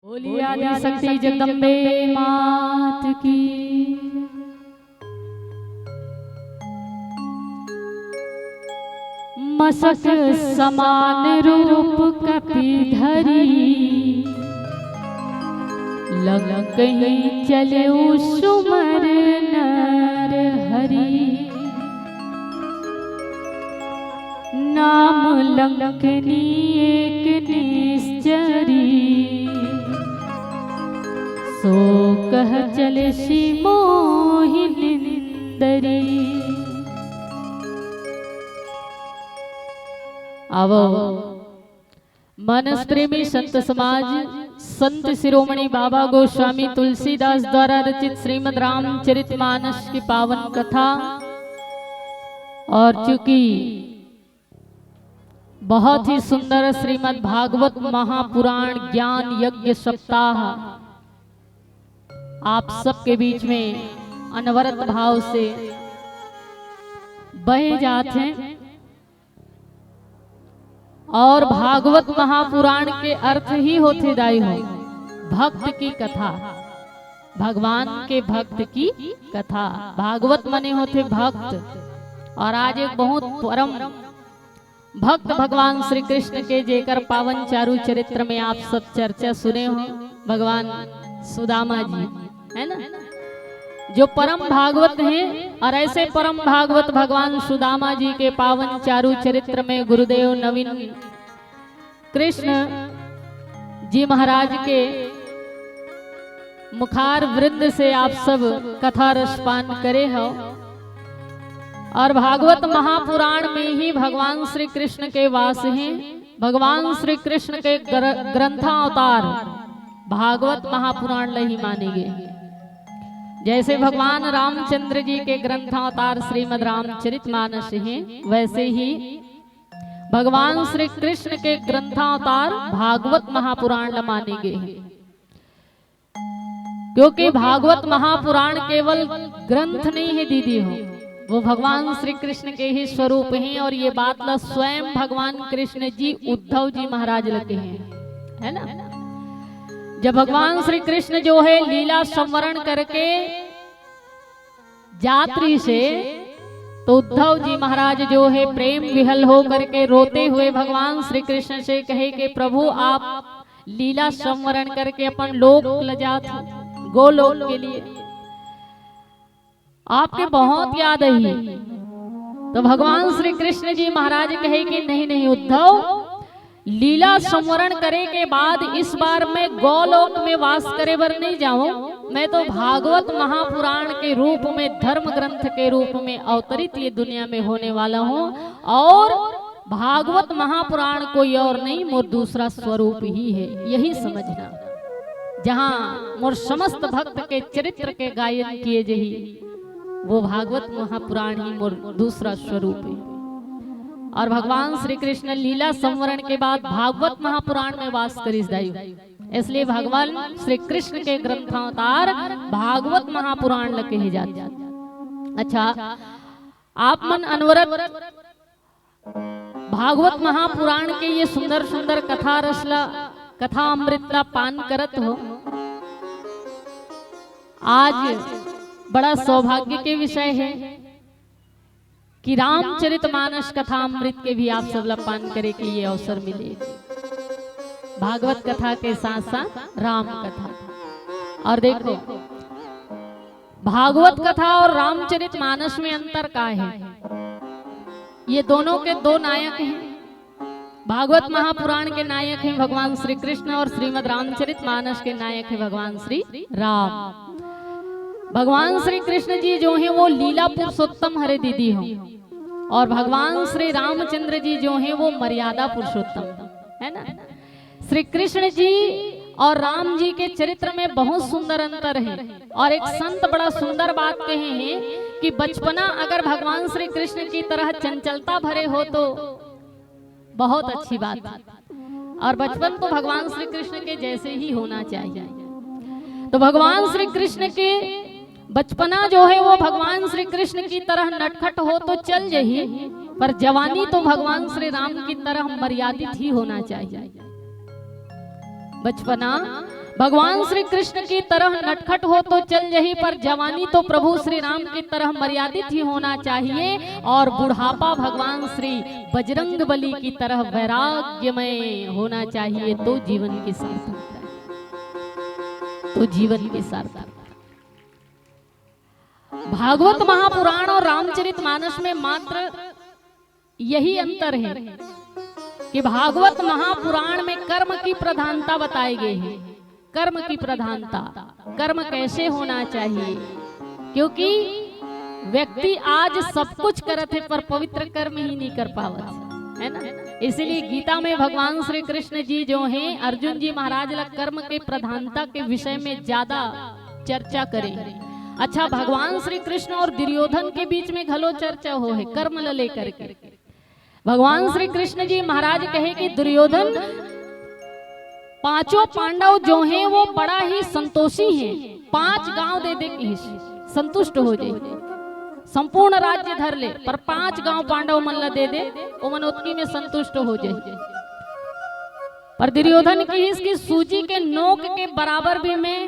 बोलिए आदि शक्ति जगदम्बे मात की। मसक समान रूप कपिधरी, लग कहीं चले सुमर नर हरि। नाम लंकनी एक निश्चरी, सो कह चले सी मोहिनिंदरी। आवो मानस प्रेमी संत समाज, संत शिरोमणि बाबा गोस्वामी तुलसीदास द्वारा रचित श्रीमद् रामचरितमानस की पावन कथा। और चूंकि बहुत ही सुंदर श्रीमद् भागवत महापुराण ज्ञान यज्ञ सप्ताह आप सबके बीच में अनवरत भाव से बहे जाते हैं, और भागवत महापुराण के अर्थ ही होते दाई हो भक्त की कथा, भगवान के भक्त की कथा। भागवत मने होते भक्त। और आज एक बहुत परम भक्त भगवान श्री कृष्ण के जेकर पावन चारु चरित्र में आप सब चर्चा सुने हो, भगवान सुदामा जी है ना, जो परम भागवत हैं। और ऐसे परम भागवत भगवान सुदामा जी के पावन चारु चरित्र में गुरुदेव नवीन कृष्ण जी महाराज के मुखार वृंद से आप सब कथा रसपान करे हो। और भागवत महापुराण में ही भगवान श्री कृष्ण के वास हैं। भगवान श्री कृष्ण के ग्रंथावतार भागवत महापुराण नहीं माने गए। जैसे भगवान रामचंद्र जी के ग्रंथावतार श्रीमद् रामचरितमानस हैं, वैसे ही भगवान श्री कृष्ण के ग्रंथावतार भागवत महापुराण माने गए हैं। क्योंकि भागवत महापुराण केवल ग्रंथ नहीं है दीदी हो, वो भगवान श्री कृष्ण के ही स्वरूप हैं। और ये बात ला स्वयं भगवान कृष्ण जी उद्धव जी महाराज लगे हैं, है ना। जब भगवान श्री कृष्ण जो है लीला संवरण करके जात्री से, तो उद्धव जी महाराज जो है प्रेम विहल हो करके रोते हुए भगवान श्री कृष्ण से कहे कि प्रभु आप लीला संवरण करके अपन लोक लजात गोलोक के लिए आपके बहुत याद आई। तो भगवान श्री कृष्ण जी महाराज कहे कि नहीं नहीं उद्धव, लीला संवरण करे के बाद इस बार मैं गोलोक में वास करे बर नहीं जाऊं। मैं तो भागवत महापुराण के रूप में, धर्म ग्रंथ के रूप में अवतरित ये दुनिया में होने वाला हूं। और भागवत महापुराण कोई और नहीं, मोर दूसरा स्वरूप ही है, यही समझना। जहां मोर समस्त भक्त के चरित्र के गायन किए जही, वो भागवत महापुराण ही मोर दूसरा स्वरूप है। और भगवान श्री कृष्ण लीला संवरण के बाद भागवत महापुराण में वास करिस दाई, इसलिए भगवान श्री कृष्ण के ग्रंथावतार भागवत महापुराण लगे ही जाते। अच्छा, आप मन अनवरत भागवत महापुराण के ये सुंदर सुंदर कथा रसला, कथा अमृतला पान करत हो। आज बड़ा सौभाग्य के विषय है कि रामचरितमानस कथा अमृत के भी आप सब पान करे के ये अवसर मिले। भागवत कथा के साथ साथ राम कथा। और देखो भागवत कथा और रामचरितमानस में अंतर क्या है। ये दोनों के दो नायक हैं। भागवत महापुराण के नायक हैं भगवान श्री कृष्ण, और श्रीमद् रामचरितमानस के नायक है भगवान श्री राम। भगवान श्री कृष्ण जी जो हैं वो लीला पुरुषोत्तम हरे दीदी हो, और भगवान श्री रामचंद्र जी जो हैं वो मर्यादा पुरुषोत्तम है ना। श्री कृष्ण जी और राम जी के चरित्र में बहुत सुंदर अंतर है। और एक संत बड़ा सुंदर बात कहे हैं कि बचपना अगर भगवान श्री कृष्ण की तरह चंचलता भरे हो तो बहुत अच्छी बात है, और बचपन तो भगवान श्री कृष्ण के जैसे ही होना चाहिए। तो भगवान श्री कृष्ण के बचपना जो है वो भगवान श्री कृष्ण की तरह नटखट हो तो चल जाही, पर जवानी तो भगवान श्री राम की तरह मर्यादित ही होना चाहिए। बचपना भगवान श्री कृष्ण की तरह नटखट हो तो चल यही, पर जवानी तो प्रभु श्री राम की तरह मर्यादित ही होना चाहिए, और बुढ़ापा भगवान श्री बजरंग बली की तरह वैराग्यमय होना चाहिए, तो जीवन की सार्थकता है, तो जीवन की सार्थकता। भागवत महापुराण और रामचरितमानस में मात्र यही अंतर है कि भागवत महापुराण में कर्म की प्रधानता बताई गई है, कर्म की प्रधानता, कर्म कैसे होना चाहिए, क्योंकि व्यक्ति आज सब कुछ करते पर पवित्र कर्म ही नहीं कर पावत है ना। इसलिए गीता में भगवान श्री कृष्ण जी जो हैं अर्जुन जी महाराज लग कर्म के प्रधानता के विषय में ज्यादा चर्चा करें। अच्छा, भगवान श्री कृष्ण और दुर्योधन के बीच में घलो चर्चा हो है कर्म ल लेकर के। भगवान श्री कृष्ण जी महाराज कहे कि दुर्योधन पांचों पांडव जो हैं वो बड़ा ही संतोषी हैं, 5 गांव दे दे कि संतुष्ट हो जाए, संपूर्ण राज्य धर ले, पर 5 गांव पांडव मन ला दे दे, वो मनोत्की में संतुष्ट हो जाए। पर दुर्योधन की इसकी सूजी के नोक के बराबर भी मैं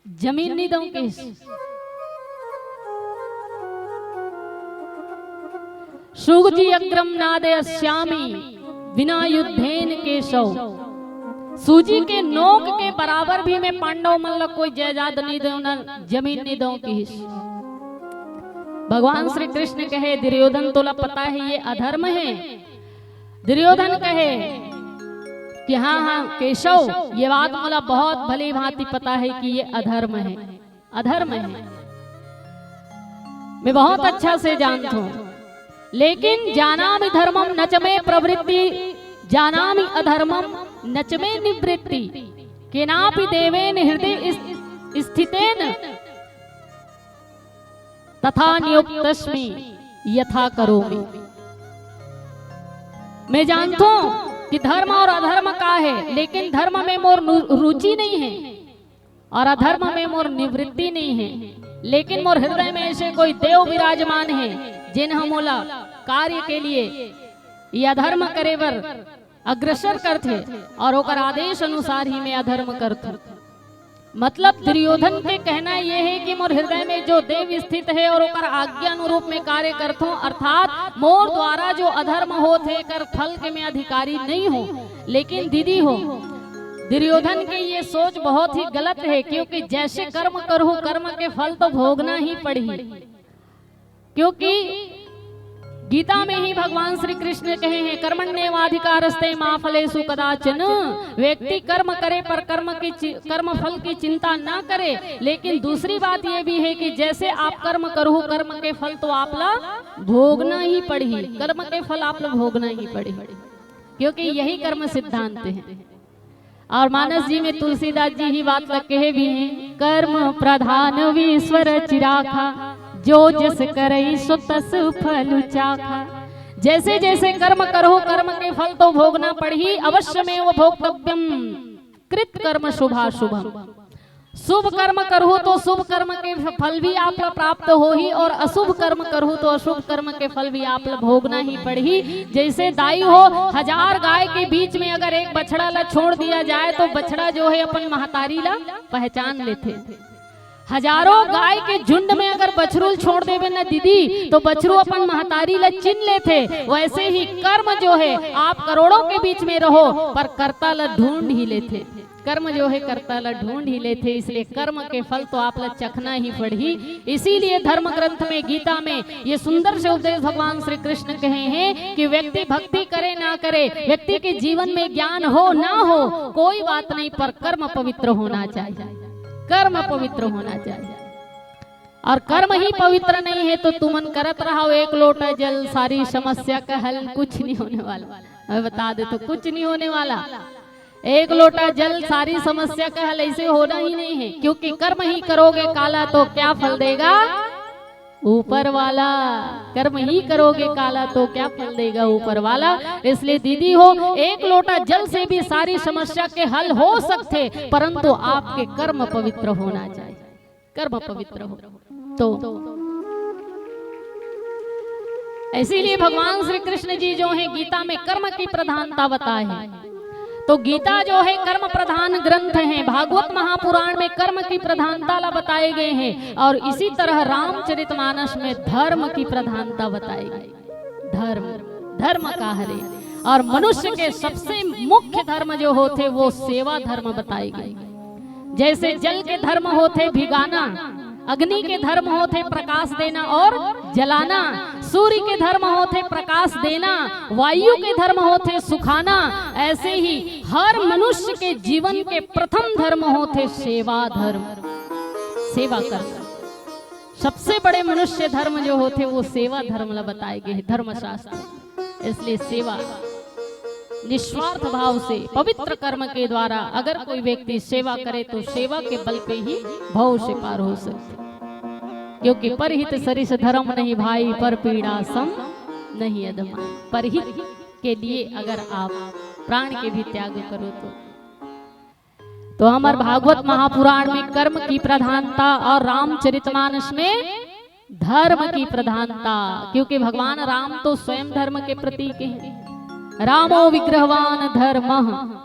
जमीन नहीं दूं कि शुगजी अग्रम नादे श्यामी बिना युद्धेन केशव, सूजी के नोक के बराबर भी मैं पांडव मन कोई जायदाद नहीं दूं, ना जमीन नहीं दूं कि भगवान श्री कृष्ण कहे दुर्योधन तोला पता है ये अधर्म है। दुर्योधन कहे कि हाँ हाँ केशव, ये बात मला बहुत भली भांति पता है कि ये अधर्म है, अधर्म है, मैं बहुत अच्छा से जानता हूं, लेकिन जानामि धर्मम न च मे प्रवृत्ति, जानामि अधर्मम न च मे निवृत्ति, केनापि देवेन हृदय स्थितेन तथा नियुक्तस्मि यथा करोमि। मैं जानता हूं कि धर्म और अधर्म का है, लेकिन धर्म में मोर रुचि नहीं है और अधर्म में मोर निवृत्ति नहीं है, लेकिन मोर हृदय में ऐसे कोई देव विराजमान है जिन्ह मोला कार्य के लिए यह अधर्म करे बर अग्रसर करते और ओकर आदेश अनुसार ही मैं अधर्म करता। मतलब दुर्योधन के कहना यह है कि मोर हृदय में जो देव स्थित है और ओकर आज्ञा अनुरूप में कार्य करता हूं, अर्थात मोर द्वारा जो अधर्म होते कर फल के मैं अधिकारी नहीं हूं, लेकिन दीदी हो। दुर्योधन की ये सोच बहुत ही गलत है, क्योंकि जैसे कर्म करूं कर्म के फल तो भोगना ही पड़ी, क्योंकि गीता में ही भगवान श्री कृष्ण कहे हैं कर्मण्येवाधिकारस्ते मा फलेषु कदाचन, व्यक्ति कर्म करे पर कर्म फल की चिंता ना करे। लेकिन दूसरी बात यह भी है कि जैसे आप कर्म करो कर्म के फल तो आप ला भोगना ही पड़ी, कर्म के फल आप ला भोगना ही पड़ी, क्योंकि यही कर्म सिद्धांत है। और मानस जी में तुलसीदास जी ही बात लग कहे भी हैं, कर्म प्रधान ईश्वर चिराखा, जो जस करई सो तस फल चाखा। जैसे जैसे कर्म करो कर्म के फल तो भोगना पड़ी, अवश्य में वो भोक्तव्यम कृत कर्म शुभाशुभम। शुभ कर्म करो तो शुभ कर्म के फल भी आप प्राप्त हो ही, और अशुभ कर्म करो तो अशुभ कर्म के फल भी आप भोगना ही पड़ी। जैसे दाई हो 1000 गाय के बीच में अगर एक बछड़ा ला छोड़ दिया जाए तो बछड़ा जो है अपन महतारी ला पहचान लेते, हजारों गाय के झुंड में अगर बछरू छोड़ देवे ना दीदी तो बछरू अपन महतारी ला चिन्ह लेते। वैसे ही कर्म जो है आप करोड़ों के बीच में रहो पर कर्ता ला ढूंढ ही लेते, कर्म जो है कर्ता ला ढूंढ ही लेते, इसलिए कर्म के फल तो आप ला चखना ही पड़ी। इसीलिए धर्म ग्रंथ में गीता में ये सुंदर से उपदेश भगवान श्री कृष्ण कहे हैं कि व्यक्ति भक्ति करे ना करे, व्यक्ति के जीवन में ज्ञान हो ना हो कोई बात नहीं, पर कर्म पवित्र होना चाहिए, कर्म पवित्र होना चाहिए। और कर्म ही पवित्र नहीं है तो तुमन करत रहो 1 लोटा जल, सारी समस्या का हल कुछ नहीं होने वाला। मैं बता दे तो कुछ नहीं होने वाला, 1 लोटा जल सारी समस्या का हल ऐसे होना ही नहीं है, क्योंकि कर्म ही करोगे काला तो क्या फल देगा ऊपर वाला, कर्म ही करोगे काला तो क्या फल देगा ऊपर वाला। इसलिए दीदी हो 1 लोटा जल से भी सारी समस्या के हल हो सकते, परंतु आपके कर्म पवित्र होना चाहिए, कर्म पवित्र हो तो। इसीलिए भगवान श्री कृष्ण जी जो है गीता में कर्म की प्रधानता बताए हैं। तो गीता जो है कर्म प्रधान ग्रंथ है, भागवत महापुराण में कर्म की प्रधानता बताए गए हैं, और इसी तरह रामचरितमानस में धर्म की प्रधानता बताई गई। धर्म धर्म का हरे, और मनुष्य के सबसे मुख्य धर्म जो होते वो सेवा धर्म बताए गए। जैसे जल के धर्म होते भिगाना, अग्नि के धर्म होते प्रकाश देना और जलाना, सूर्य के धर्म होते प्रकाश देना, वायु के धर्म होते सुखाना, ऐसे ही हर मनुष्य के जीवन के प्रथम धर्म होते सेवा धर्म, सेवा करना। सबसे बड़े मनुष्य धर्म जो होते वो सेवा धर्म बताए गए धर्मशास्त्र। इसलिए सेवा निस्वार्थ भाव से पवित्र कर्म के द्वारा अगर कोई व्यक्ति सेवा करे तो सेवा के बल पे ही भव से पार हो सकते, क्योंकि परहित सरिस धर्म नहीं भाई, पर पीड़ा सम नहीं अधमा। परहित के लिए अगर आप प्राण के भी त्याग करो तो हमारे भागवत महापुराण में कर्म की प्रधानता और रामचरितमानस में धर्म की प्रधानता, क्योंकि भगवान राम तो स्वयं धर्म के प्रतीक हैं। रामो विग्रहवान धर्म,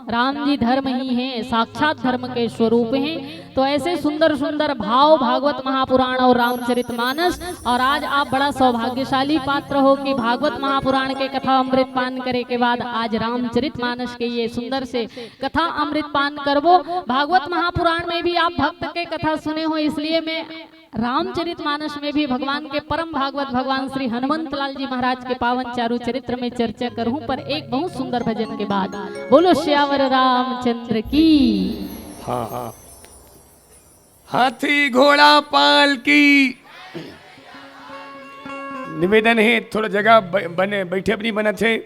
राम जी धर्म ही हैं, साक्षात धर्म के स्वरूप हैं। तो ऐसे सुंदर सुंदर भाव भागवत महापुराण और रामचरितमानस, और आज आप बड़ा सौभाग्यशाली पात्र हो कि भागवत महापुराण के कथा अमृत पान करे के बाद आज रामचरितमानस के ये सुंदर से कथा अमृत पान करबो। भागवत महापुराण में भी आप भक्त के कथा सुने हो, इसलिए मैं रामचरितमानस में भी भगवान के परम भागवत भगवान श्री हनुमंत लाल जी महाराज के पावन चारु चरित्र में चर्चा करूं, पर एक बहुत सुंदर भजन के बाद। बोलो श्यावर रामचंद्र की। हाँ हाँ, हाथी घोड़ा पाल की निवेदन है, थोड़ा जगह बने बैठे अपनी बना थे।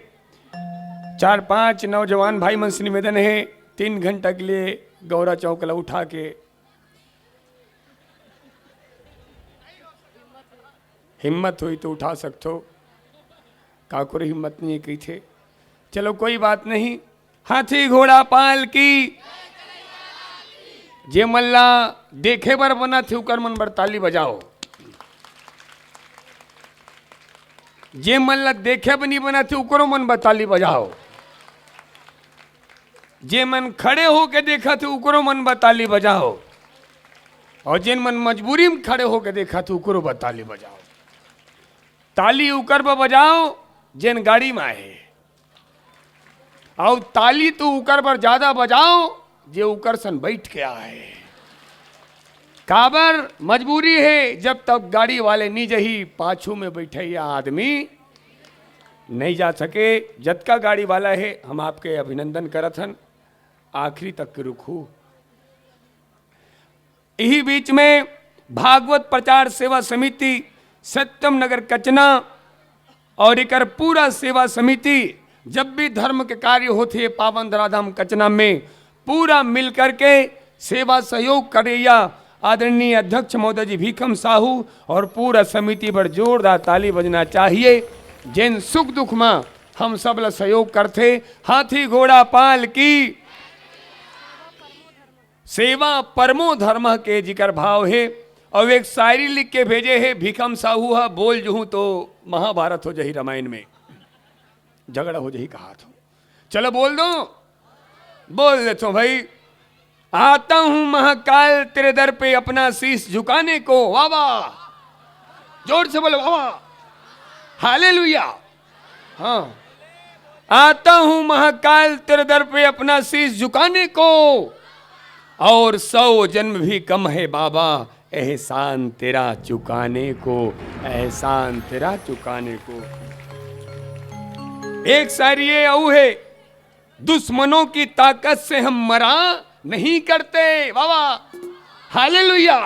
4-5 नौजवान भाई मन से निवेदन है 3 घंटा के लिए गौरा चौकला उठा के हिम्मत हुई तो उठा सकते हो, काकुर हिम्मत नहीं की थे। चलो कोई बात नहीं। हाथी घोड़ा पाल की जे मल्ला देखे बर बना थे उकर मन बर ताली बजाओ, जे मल्ला देखे बर नहीं बना थे उकरो मन बर ताली बजाओ, जे मन खड़े होके देखा थे उकरो मन बर ताली बजाओ, और जिन मन मजबूरी में खड़े होके देखा थे उकरो बर ताली बजाओ। ताली उकर बर बजाओ जिन गाड़ी में आए, और ताली तो उकर बर ज्यादा बजाओ जे उकर सन बैठ के आए। काबर मजबूरी है, जब तक गाड़ी वाले नहीं जही पाछू में बैठे या आदमी नहीं जा सके। जतका गाड़ी वाला है हम आपके अभिनंदन करत हन, आखिरी तक के रुखू। यही बीच में भागवत प्रचार सेवा समिति सत्यम नगर कचना और एक पूरा सेवा समिति जब भी धर्म के कार्य होते पावन धराधाम कचना में पूरा मिल करके सेवा सहयोग करेया आदरणीय अध्यक्ष महोदय जी भीखम साहू और पूरा समिति पर जोरदार ताली बजना चाहिए। जिन सुख दुख में हम सब ल सहयोग करते। हाथी घोड़ा पाल की सेवा परमो धर्म के जिक्र भाव है। और एक शायरी लिख के भेजे है भीखम साहू हा, बोल जूँ तो महाभारत हो जाही, रामायण में झगड़ा हो जाही कहा तो। चलो बोल दो, बोल देता भाई। आता हूं महाकाल तेरे दर पे अपना शीश झुकाने को, वाह वाह, जोर से बोलो वाह वाह, हालेलुया। हाँ, आता हूं महाकाल तेरे दर पे अपना शीश झुकाने को, और 100 जन्म भी कम है बाबा एहसान तेरा चुकाने को, एहसान तेरा चुकाने को। एक शायरी ये औ है, दुश्मनों की ताकत से हम मरा नहीं करते, वाह वाह, हालेलुया।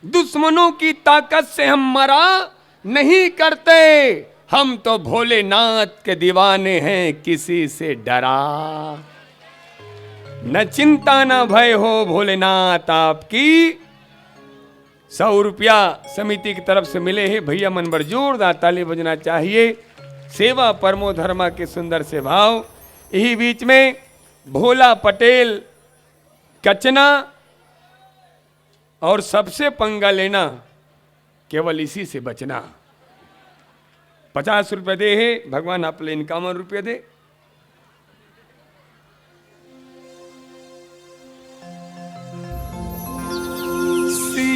दुश्मनों की ताकत से हम मरा नहीं करते, हम तो भोलेनाथ के दीवाने हैं किसी से डरा। न चिंता न भय हो भोलेनाथ आपकी। 100 रुपया समिति की तरफ से मिले हैं भैया, मन पर जोरदार ताली बजना चाहिए। सेवा परमो धर्मा के सुंदर से भाव। यही बीच में भोला पटेल कचना, और सबसे पंगा लेना केवल इसी से बचना। 50 रुपये दे है भगवान, आप ले 51 रुपये दे।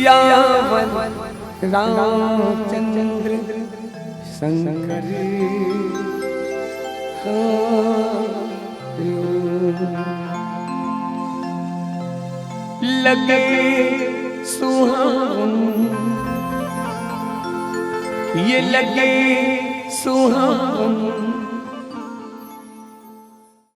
सियावन रामचंद्र शंकर लगे सुहावन, ये लगे सुहावन